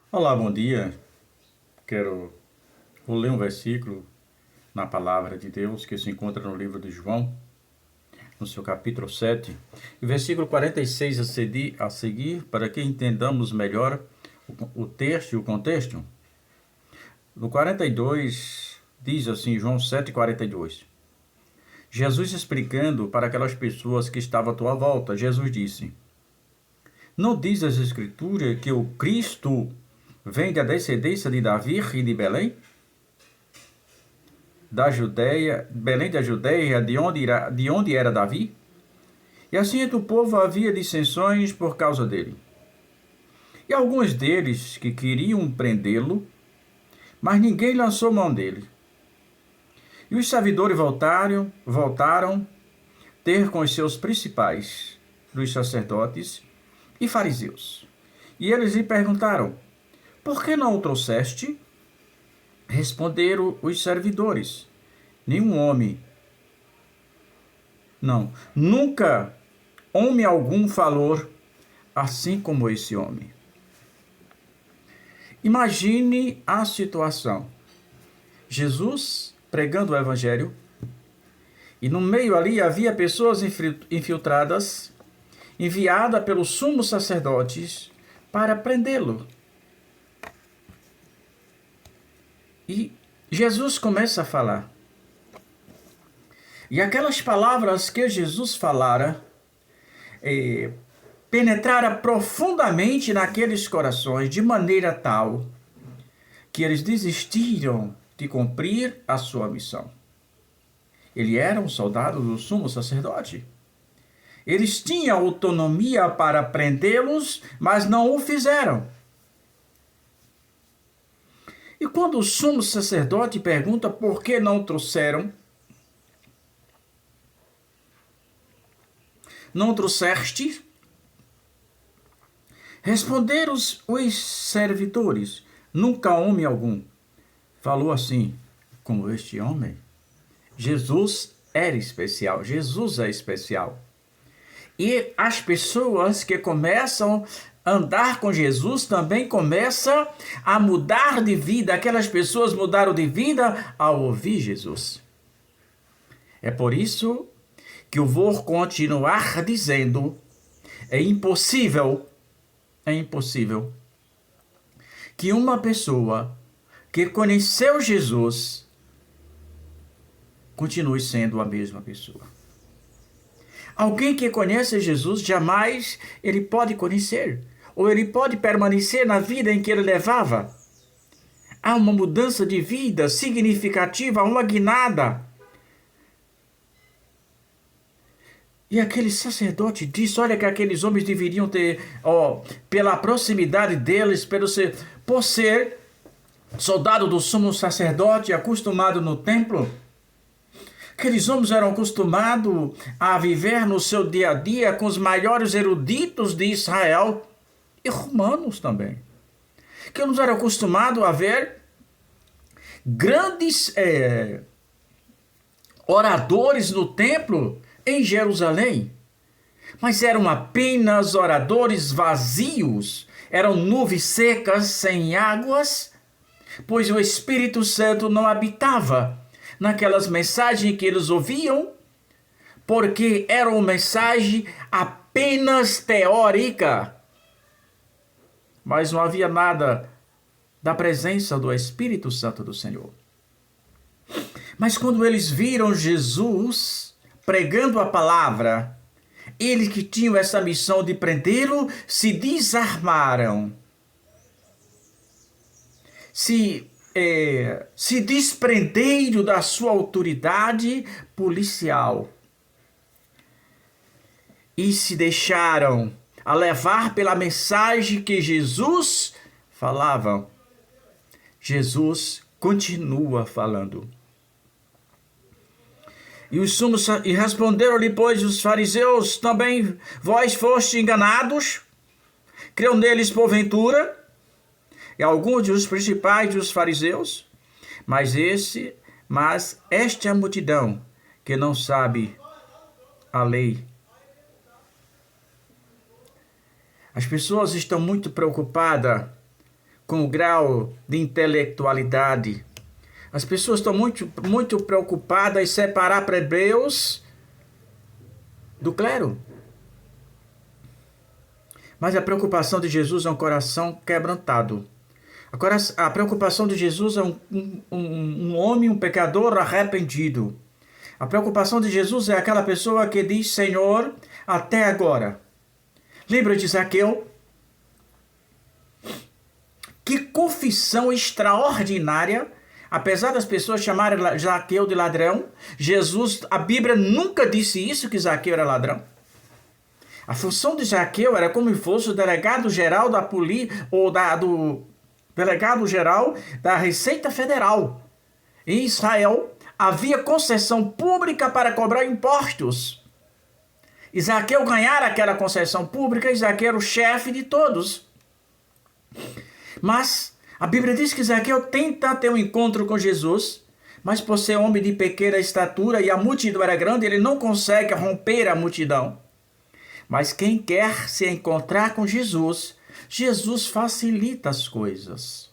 Olá, bom dia. Vou ler um versículo na palavra de Deus que se encontra no livro de João, no seu capítulo 7, e versículo 46 a seguir, para que entendamos melhor o texto e o contexto. No 42, diz assim, João 7, 42. Jesus explicando para aquelas pessoas que estavam à tua volta, Jesus disse: Não diz as Escrituras que o Cristo vem da descendência de Davi e de Belém? Da Judéia, Belém da Judéia, de onde era Davi? E assim entre o povo havia dissensões por causa dele. E alguns deles que queriam prendê-lo, mas ninguém lançou mão dele. E os servidores voltaram ter com os seus principais, dos sacerdotes e fariseus. E eles lhe perguntaram: Por que não o trouxeste? Responderam os servidores: Nenhum homem, não, nunca homem algum falou assim como esse homem. Imagine a situação. Jesus pregando o evangelho e no meio ali havia pessoas infiltradas, enviadas pelos sumos sacerdotes para prendê-lo. E Jesus começa a falar. E aquelas palavras que Jesus falara penetrara profundamente naqueles corações de maneira tal que eles desistiram de cumprir a sua missão. Ele era um soldado do sumo sacerdote. Eles tinham autonomia para prendê-los, mas não o fizeram. E quando o sumo sacerdote pergunta por que não trouxeram, não trouxeste? Responderam os servidores: Nunca homem algum falou assim como este homem. Jesus era especial, Jesus é especial. E as pessoas que começam a andar com Jesus também começam a mudar de vida. Aquelas pessoas mudaram de vida ao ouvir Jesus. É por isso que eu vou continuar dizendo: é impossível que uma pessoa que conheceu Jesus continue sendo a mesma pessoa. Alguém que conhece Jesus, jamais ele pode conhecer, ou ele pode permanecer na vida em que ele levava. Há uma mudança de vida significativa, uma guinada. E aquele sacerdote disse: olha, que aqueles homens deveriam ter, pela proximidade deles, por ser soldado do sumo sacerdote, acostumado no templo, aqueles homens eram acostumados a viver no seu dia a dia com os maiores eruditos de Israel e romanos também. Que eles eram acostumados a ver grandes oradores no templo em Jerusalém. Mas eram apenas oradores vazios, eram nuvens secas sem águas, pois o Espírito Santo não habitava naquelas mensagens que eles ouviam, porque era uma mensagem apenas teórica. Mas não havia nada da presença do Espírito Santo do Senhor. Mas quando eles viram Jesus pregando a palavra, eles que tinham essa missão de prendê-lo, se desarmaram. Se desprenderam da sua autoridade policial e se deixaram a levar pela mensagem que Jesus falava. Jesus continua falando. E responderam-lhe, pois, os fariseus: Também vós fostes enganados? Creu neles porventura? E alguns dos principais dos fariseus? Mas esta é a multidão que não sabe a lei. As pessoas estão muito preocupadas com o grau de intelectualidade. As pessoas estão muito preocupadas em separar plebeus do clero. Mas a preocupação de Jesus é um coração quebrantado. A preocupação de Jesus é um homem, um pecador arrependido. A preocupação de Jesus é aquela pessoa que diz: Senhor, até agora. Lembra de Zaqueu? Que confissão extraordinária. Apesar das pessoas chamarem Zaqueu de ladrão, a Bíblia nunca disse isso, que Zaqueu era ladrão. A função de Zaqueu era como se fosse o delegado-geral da polícia, ou do delegado-geral da Receita Federal. Em Israel, havia concessão pública para cobrar impostos. E Zaqueu ganhara aquela concessão pública, e Zaqueu era o chefe de todos. Mas a Bíblia diz que Zaqueu tenta ter um encontro com Jesus, mas por ser homem de pequena estatura e a multidão era grande, ele não consegue romper a multidão. Mas quem quer se encontrar com Jesus, Jesus facilita as coisas.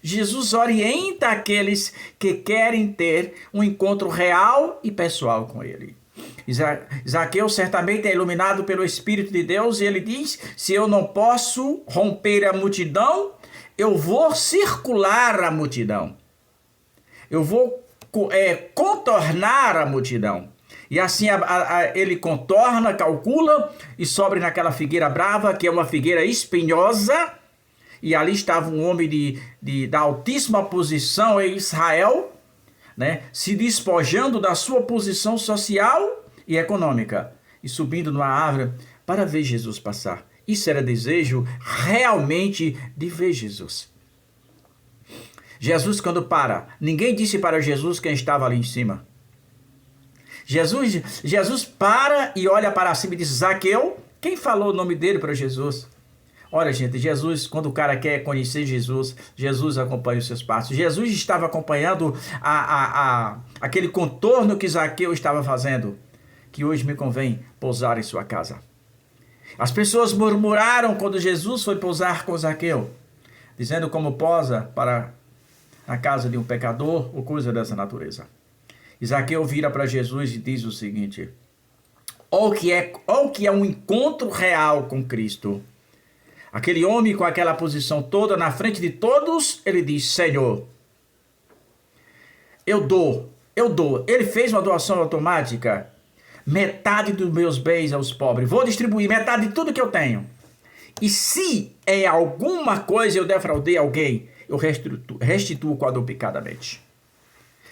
Jesus orienta aqueles que querem ter um encontro real e pessoal com ele. Zaqueu certamente é iluminado pelo Espírito de Deus e ele diz: se eu não posso romper a multidão, eu vou circular a multidão. Eu vou contornar a multidão. E assim ele contorna, calcula e sobe naquela figueira brava, que é uma figueira espinhosa. E ali estava um homem da altíssima posição em Israel, né, se despojando da sua posição social e econômica e subindo numa árvore para ver Jesus passar. Isso era desejo realmente de ver Jesus. Jesus, quando para, ninguém disse para Jesus quem estava ali em cima. Jesus para e olha para cima e diz: Zaqueu. Quem falou o nome dele para Jesus? Olha, gente, Jesus, quando o cara quer conhecer Jesus, Jesus acompanha os seus passos. Jesus estava acompanhando aquele contorno que Zaqueu estava fazendo, que hoje me convém pousar em sua casa. As pessoas murmuraram quando Jesus foi pousar com Zaqueu, dizendo como posa para a casa de um pecador ou coisa dessa natureza. E Zaqueu vira para Jesus e diz o seguinte: o que é um encontro real com Cristo. Aquele homem com aquela posição toda na frente de todos, ele diz: Senhor, eu dou. Ele fez uma doação automática. Metade dos meus bens aos pobres. Vou distribuir metade de tudo que eu tenho. E se é alguma coisa eu defraudei alguém, eu restituo quadruplicadamente.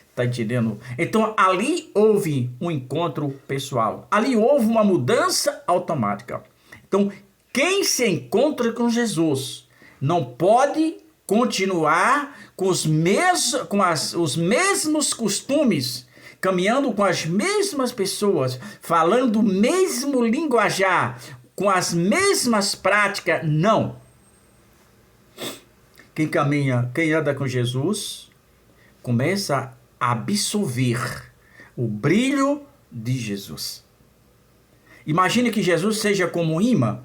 Está entendendo? Então, ali houve um encontro pessoal. Ali houve uma mudança automática. Então, quem se encontra com Jesus não pode continuar com os mesmos costumes, caminhando com as mesmas pessoas, falando o mesmo linguajar, com as mesmas práticas. Não. Quem anda com Jesus, começa a absorver o brilho de Jesus. Imagine que Jesus seja como um imã.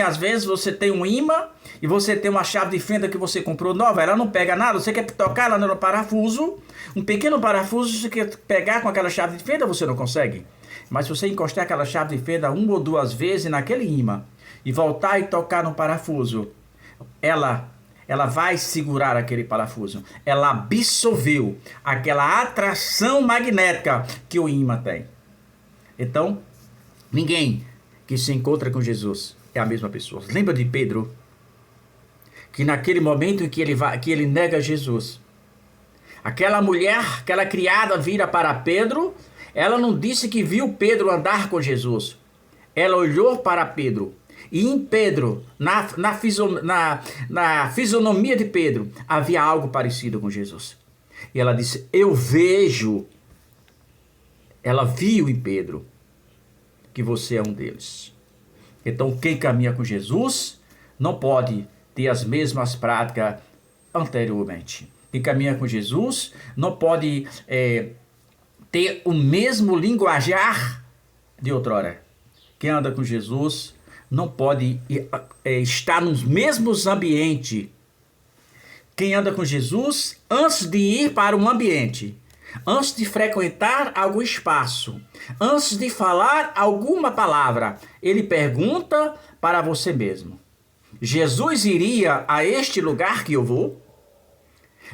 Às vezes você tem um imã e você tem uma chave de fenda que você comprou nova, ela não pega nada, você quer tocar ela no parafuso, um pequeno parafuso, você quer pegar com aquela chave de fenda, você não consegue. Mas se você encostar aquela chave de fenda 1 ou 2 vezes naquele imã e voltar e tocar no parafuso, ela vai segurar aquele parafuso. Ela absorveu aquela atração magnética que o imã tem. Então, ninguém que se encontra com Jesus é a mesma pessoa. Lembra de Pedro? Que naquele momento em que ele nega Jesus, aquela mulher, aquela criada vira para Pedro, ela não disse que viu Pedro andar com Jesus. Ela olhou para Pedro. E em Pedro, na fisionomia de Pedro, havia algo parecido com Jesus. E ela disse: eu vejo. Ela viu em Pedro que você é um deles. Então, quem caminha com Jesus não pode ter as mesmas práticas anteriormente. Quem caminha com Jesus não pode ter o mesmo linguajar de outrora. Quem anda com Jesus não pode estar nos mesmos ambientes Quem anda com Jesus, antes de ir para um ambiente, antes de frequentar algum espaço, antes de falar alguma palavra, ele pergunta para você mesmo: Jesus iria a este lugar que eu vou?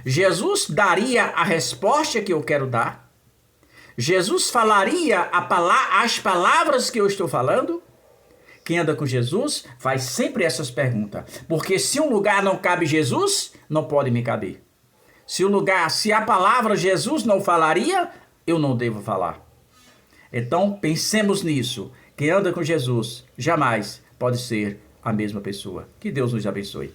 Jesus daria a resposta que eu quero dar? Jesus falaria as palavras que eu estou falando? Quem anda com Jesus faz sempre essas perguntas. Porque se um lugar não cabe Jesus, não pode me caber. Se a palavra Jesus não falaria, eu não devo falar. Então, pensemos nisso. Quem anda com Jesus jamais pode ser a mesma pessoa. Que Deus nos abençoe.